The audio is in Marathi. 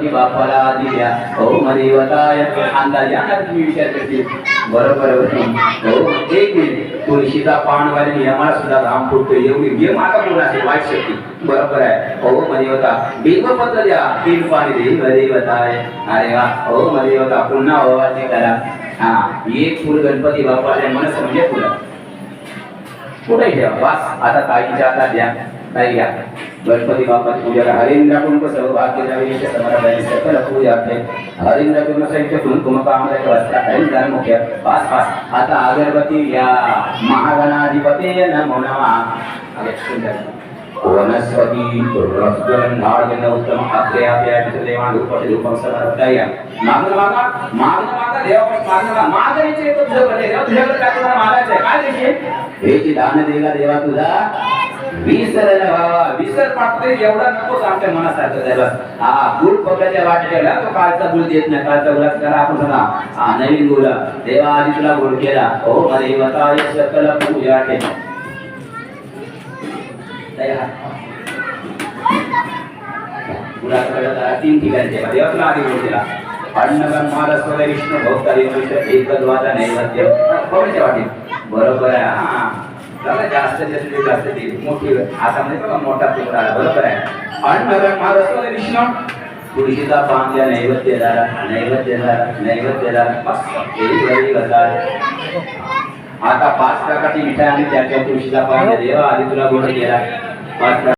गणपती बाप्पाला दिल्या ओम देवताय अंदाजे आता तुम्ही विचार करतील बरोबर हो एक मिनिट तुळशीचा पान वाली यमाला सुद्धा राम फुटतो एवढी यम आता कोण असेल वाईट शक्ती बरोबर आहे ओम देवता बिल्वपत्र द्या 3 पाणी देव देवताय अरे वा ओम देवता पुन्हा ओवाचे करा हा एक फुल गणपती बाप्पाच्या मनस म्हणजे फुलं कुठे ठेवा वास आता ताईच्या हातात द्या ताई घ्या गणपती बाप्पाची पूजा हरिंद्र कुंभ सौभाग्य जावेश समर्पयामि सकल पूजार्थे हरिंद्र कुंभ सहित कुंकुमकामदक वस्त्र हरिंद्र मुख्य पास पास आता अगरबत्ती घ्या महागणाधिपते नमो नमः वनस्पती रसगंधार्जन उत्तम अत्रेयाप्याच देवान रूपम समर्पया मागणं देवा मागणीचे तो तुझं बने देवा तुझ्याकडे काय तुला मागायचं आहे काय विषय हेची दान देला देवा तुझा विसरला बाबा विसर पाठते एवढा नको आमच्या मनासारखं द्यायला हा गुळ पकडायच्या वाटेला तो कालचा गुळ देत नाही कालचा गुळ करा आपण सांगा हा नवीन गुळ देवा आधी तुला गुळ केला ओ देवताय सकल पूजा केला गुळाकडे 3 ठिकाणी ठेवा देवा तुला आधी गुळ केला अण्णगण महाराष्ट्र विष्णू भक्तारी एकद्वारा नैवेद्य कोणाच्या वाटेत बरोबर आहे हा जास्त मोठी हातामध्ये बघा मोठा तुकडा आला बरोबर आहे अण्णगण महाराष्ट्र विष्णू तुळशीचा पान द्या नैवेद्य झाला आता 5 प्रकारची मिठाई आणि त्याच्या तुळशीचा पान देवा आधी तुला गोड केला 5